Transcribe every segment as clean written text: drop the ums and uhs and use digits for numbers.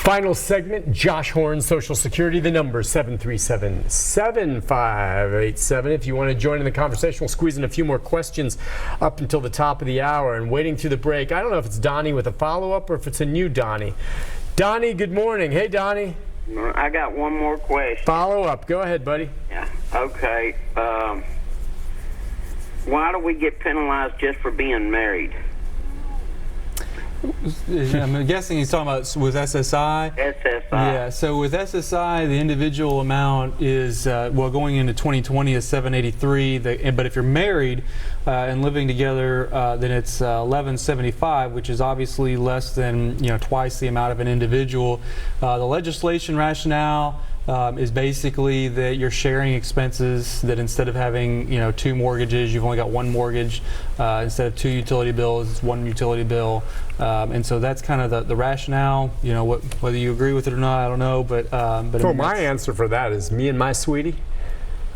Final segment, Josh Horn, Social Security. The number 737-7587. If you want to join in the conversation, we'll squeeze in a few more questions up until the top of the hour. And waiting through the break, I don't know if it's Donnie with a follow-up or if it's a new Donnie. Donnie, good morning. Hey, Donnie. I got one more question. Follow up. Go ahead, buddy. Yeah. Okay. Why do we get penalized just for being married? I'm guessing he's talking about with SSI. SSI. Yeah, so with SSI, the individual amount is, going into 2020 is $783. But if you're married and living together, then it's $1175, which is obviously less than twice the amount of an individual. The legislation rationale is basically that you're sharing expenses, that instead of having two mortgages, you've only got one mortgage. Instead of two utility bills, it's one utility bill. And so that's kind of the rationale. Whether you agree with it or not, I don't know. But well, my answer for that is me and my sweetie.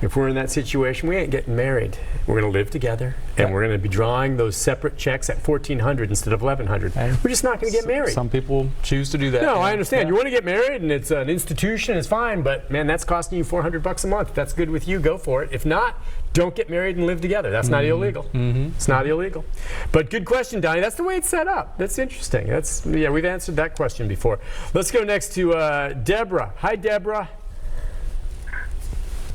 If we're in that situation, we ain't getting married. We're going to live together, and we're going to be drawing those separate checks at $1,400 instead of $1,100. We're just not going to get married. Some people choose to do that. No, I understand. Yeah. You want to get married, and it's an institution, it's fine. But man, that's costing you $400 a month. If that's good with you, go for it. If not, don't get married and live together. That's not illegal. It's not illegal. But good question, Donnie. That's the way it's set up. That's interesting. We've answered that question before. Let's go next to Deborah. Hi, Deborah.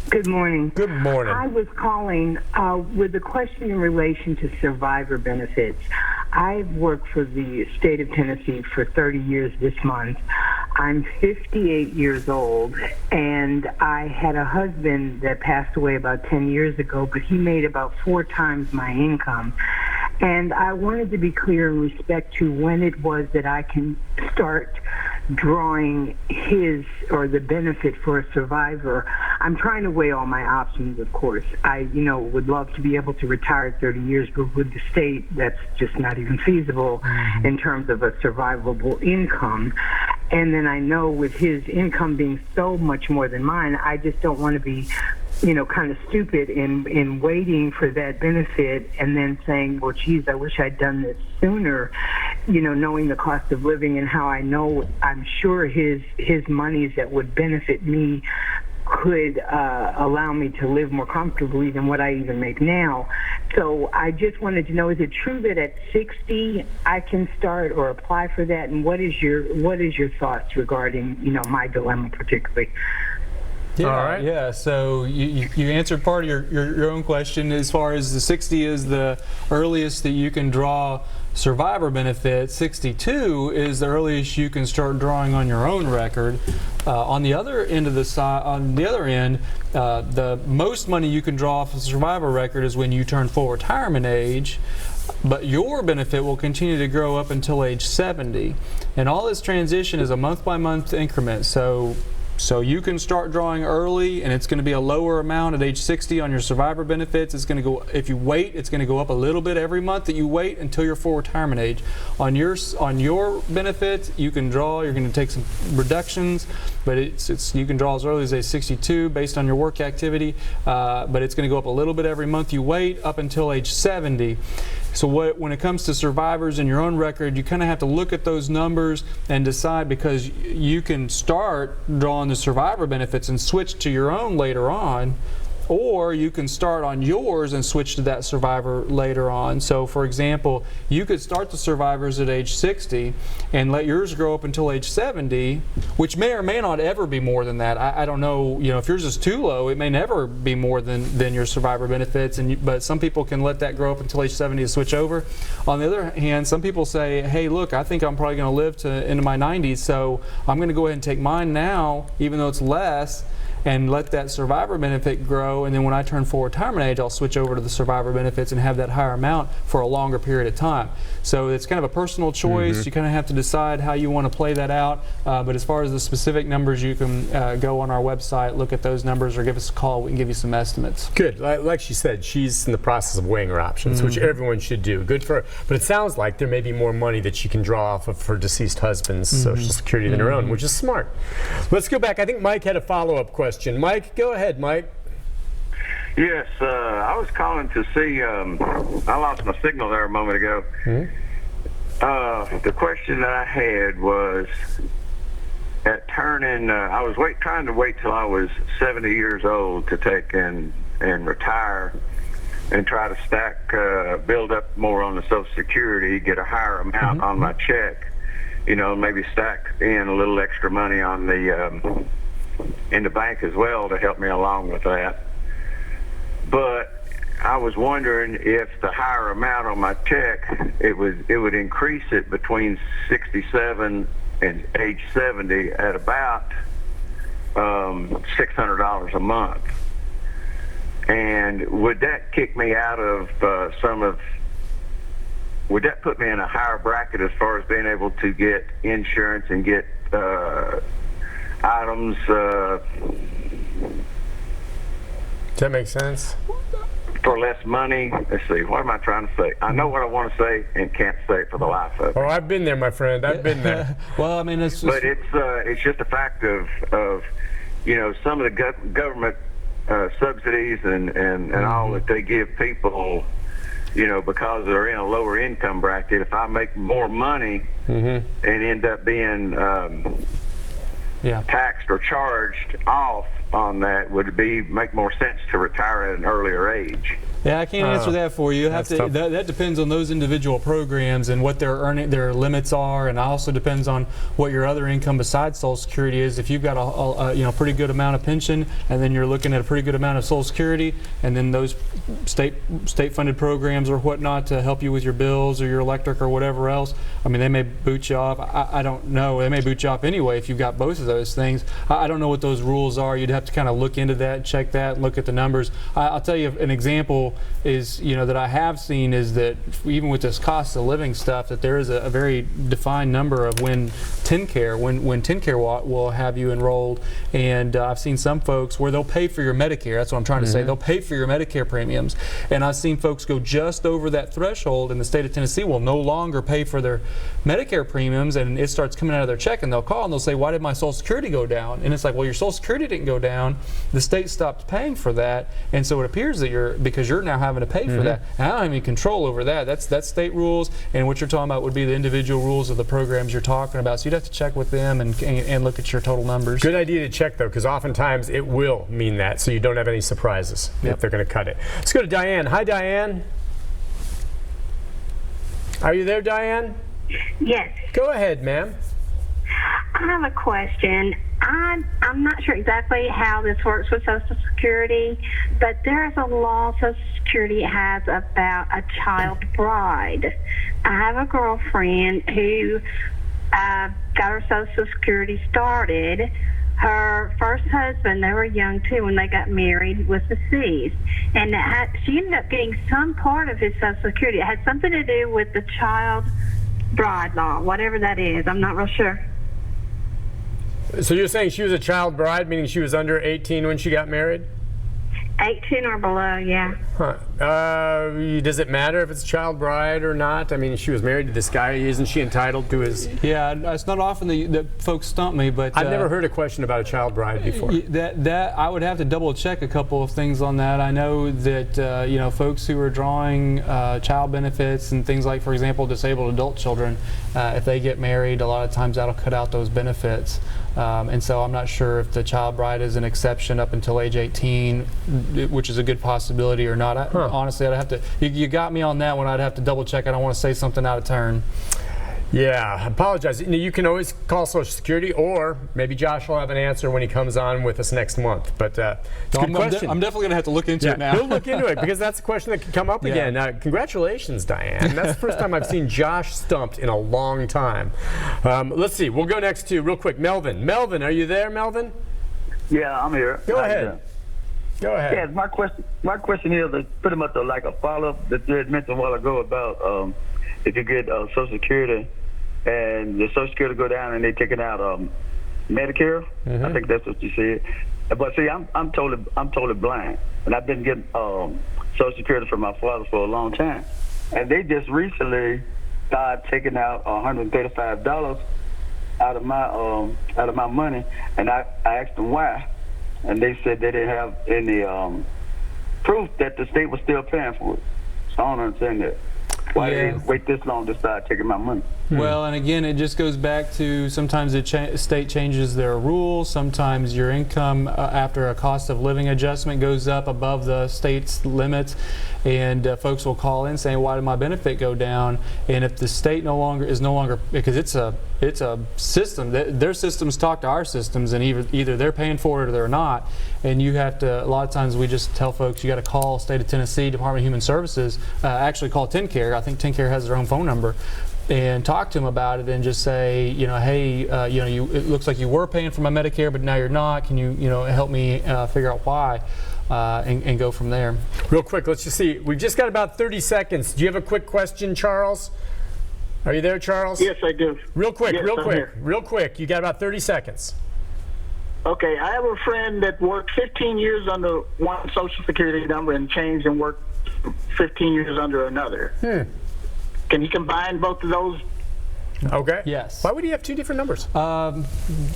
Good morning. Good morning. I was calling with a question in relation to survivor benefits. I've worked for the state of Tennessee for 30 years this month. I'm 58 years old, and I had a husband that passed away about 10 years ago, but he made about 4 times my income. And I wanted to be clear in respect to when it was that I can start drawing his or the benefit for a survivor. I'm trying to weigh all my options, of course. I, would love to be able to retire at 30 years, but with the state, that's just not even feasible in terms of a survivable income. And then I know with his income being so much more than mine, I just don't want to be kind of stupid in waiting for that benefit and then saying, well, geez, I wish I'd done this sooner, knowing the cost of living and how I'm sure his monies that would benefit me could allow me to live more comfortably than what I even make now. So I just wanted to know, is it true that at 60 I can start or apply for that? And what is your thoughts regarding, my dilemma particularly? Yeah, all right. Yeah. So you answered part of your own question as far as the 60 is the earliest that you can draw survivor benefit. 62 is the earliest you can start drawing on your own record. On the other end of the the most money you can draw off a survivor record is when you turn full retirement age. But your benefit will continue to grow up until age 70. And all this transition is a month-by-month increment. So you can start drawing early, and it's going to be a lower amount at age 60 on your survivor benefits. It's going to go, if you wait, it's going to go up a little bit every month that you wait until your full retirement age. On your benefits, you can draw. You're going to take some reductions, but you can draw as early as age 62 based on your work activity. But it's going to go up a little bit every month you wait up until age 70. So when it comes to survivors in your own record, you kind of have to look at those numbers and decide, because you can start drawing the survivor benefits and switch to your own later on, or you can start on yours and switch to that survivor later on. So for example, you could start the survivors at age 60 and let yours grow up until age 70, which may or may not ever be more than that. I don't know, if yours is too low, it may never be more than your survivor benefits, but some people can let that grow up until age 70 to switch over. On the other hand, some people say, hey, look, I think I'm probably going to live into my 90s, so I'm going to go ahead and take mine now, even though it's less, and let that survivor benefit grow, and then when I turn full retirement age, I'll switch over to the survivor benefits and have that higher amount for a longer period of time. So it's kind of a personal choice. You kind of have to decide how you want to play that out. But as far as the specific numbers, you can go on our website, look at those numbers, or give us a call. We can give you some estimates. Good. Like she said, she's in the process of weighing her options, which everyone should do. Good for her. But it sounds like there may be more money that she can draw off of her deceased husband's Social Security than her own, which is smart. Let's go back. I think Mike had a follow-up question. Mike, go ahead, Mike. Yes, I was calling to see, I lost my signal there a moment ago. The question that I had was, I was trying to wait till I was 70 years old to take and retire and try to stack, build up more on the Social Security, get a higher amount on my check, maybe stack in a little extra money on the in the bank as well to help me along with that. But I was wondering if the higher amount on my check, it would increase it between 67 and age 70 at about $600 a month. And would that kick me out of would that put me in a higher bracket as far as being able to get insurance and get items? Does that make sense? For less money. Let's see, what am I trying to say? I know what I want to say and can't say it for the life of me. Oh, I've been there, my friend. I've been there. Well, I mean, it's just, But it's just a fact of some of the government subsidies and all that they give people, because they're in a lower income bracket. If I make more money and end up being taxed or charged off on that, would it make more sense to retire at an earlier age? Yeah, I can't answer that for you. That depends on those individual programs and what their limits are, and also depends on what your other income besides Social Security is. If you've got a pretty good amount of pension, and then you're looking at a pretty good amount of Social Security, and then those state-funded programs or whatnot to help you with your bills or your electric or whatever else, I mean, they may boot you off. I don't know. They may boot you off anyway if you've got both of those things. I don't know what those rules are. You'd have to kind of look into that, check that, look at the numbers. I'll tell you an example is, that I have seen is that even with this cost of living stuff, that there is a very defined number of when TennCare will have you enrolled, and I've seen some folks where they'll pay for your Medicare. That's what I'm trying to say. They'll pay for your Medicare premiums, and I've seen folks go just over that threshold, and the state of Tennessee will no longer pay for their Medicare premiums, and it starts coming out of their check, and they'll call and they'll say, "Why did my Social Security go down?" And it's like, well, your Social Security didn't go down. The state stopped paying for that, and so it appears that because you're now having to pay for that. And I don't have any control over that. That's state rules, and what you're talking about would be the individual rules of the programs you're talking about. So you'd have to check with them and look at your total numbers. Good idea to check, though, because oftentimes it will mean that, so you don't have any surprises if they're going to cut it. Let's go to Diane. Hi, Diane. Are you there, Diane? Yes. Go ahead, ma'am. I have a question. I'm not sure exactly how this works with Social Security, but there's a law Social Security has about a child bride. I have a girlfriend who got her Social Security started. Her first husband, they were young too when they got married, was deceased. And she ended up getting some part of his Social Security. It had something to do with the child bride law, whatever that is. I'm not real sure. So you're saying she was a child bride, meaning she was under 18 when she got married? 18 or below, yeah. Huh. Does it matter if it's a child bride or not? I mean, she was married to this guy. Isn't she entitled to his... Yeah, it's not often that folks stump me, but... I've never heard a question about a child bride before. That I would have to double check a couple of things on that. I know that, folks who are drawing child benefits and things like, for example, disabled adult children, if they get married, a lot of times that'll cut out those benefits. And so I'm not sure if the child bride is an exception up until age 18, which is a good possibility or not. Honestly, I'd have to. You got me on that one. I'd have to double check. I don't want to say something out of turn. Yeah, I apologize. You can always call Social Security, or maybe Josh will have an answer when he comes on with us next month. But it's a good question. I'm definitely going to have to look into it now. He'll look into it because that's a question that can come up again. Congratulations, Diane. That's the first time I've seen Josh stumped in a long time. Let's see. We'll go next to, real quick, Melvin. Melvin, are you there, Melvin? Yeah, I'm here. Go ahead. Go ahead. Yeah, my question is pretty much like a follow-up that you had mentioned a while ago about if you get Social Security and the Social Security go down and they taking out Medicare. I think that's what you said. But see, I'm totally blind, and I've been getting Social Security from my father for a long time, and they just recently started taking out $135 out of my money, and I asked them why, and they said they didn't have any proof that the state was still paying for it. So I don't understand that. Why did they wait this long to start taking my money? Well, and again, it just goes back to sometimes the state changes their rules. Sometimes your income after a cost of living adjustment goes up above the state's limits, and folks will call in saying, "Why did my benefit go down?" And if the state is no longer because it's a system. Their systems talk to our systems, and either they're paying for it or they're not. And you have to. A lot of times we just tell folks you got to call State of Tennessee Department of Human Services. Actually, call TennCare. I think TennCare has their own phone number. And talk to them about it and just say, hey, it looks like you were paying for my Medicare, but now you're not. Can you, help me figure out why, and go from there. Real quick, let's just see. We've just got about 30 seconds. Do you have a quick question, Charles? Are you there, Charles? Yes, I do. Real quick, Yes, real I'm quick, here. real quick. You got about 30 seconds. Okay, I have a friend that worked 15 years under one Social Security number and changed and worked 15 years under another. Can you combine both of those? Okay. Yes. Why would he have two different numbers?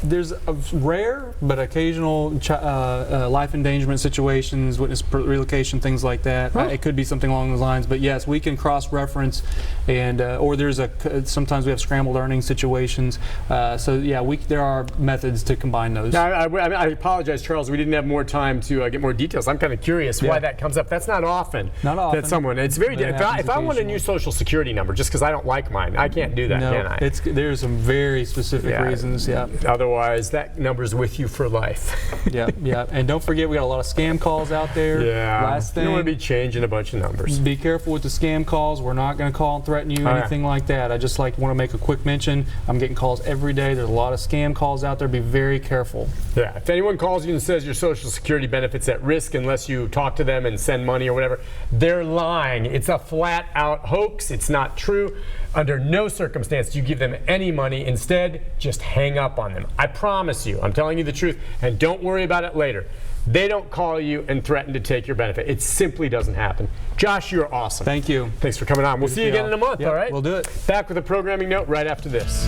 There's a rare but occasional life endangerment situations, witness relocation, things like that. It could be something along those lines. But yes, we can cross-reference, and or there's sometimes we have scrambled earnings situations. So yeah, there are methods to combine those. Now, I apologize, Charles. We didn't have more time to get more details. I'm kind of curious why that comes up. That's not often. Not often. That someone. It's very. But it happens If I want a new occasionally. Social Security number just because I don't like mine, I can't do that, can I? There's some very specific reasons. Yeah. Otherwise, that number's with you for life. Yeah. And don't forget, we got a lot of scam calls out there. Yeah. Last You thing. don't want to be changing a bunch of numbers. Be careful with the scam calls. We're not going to call and threaten you, anything like that. I just want to make a quick mention. I'm getting calls every day. There's a lot of scam calls out there. Be very careful. Yeah. If anyone calls you and says your Social Security benefit's at risk unless you talk to them and send money or whatever, they're lying. It's a flat-out hoax. It's not true. Under no circumstance do you give them any money. Instead, just hang up on them. I promise you. I'm telling you the truth, and don't worry about it later. They don't call you and threaten to take your benefit. It simply doesn't happen. Josh, you're awesome. Thank you. Thanks for coming on. We'll see you again in a month, Yep, all right? we'll do it. Back with a programming note right after this.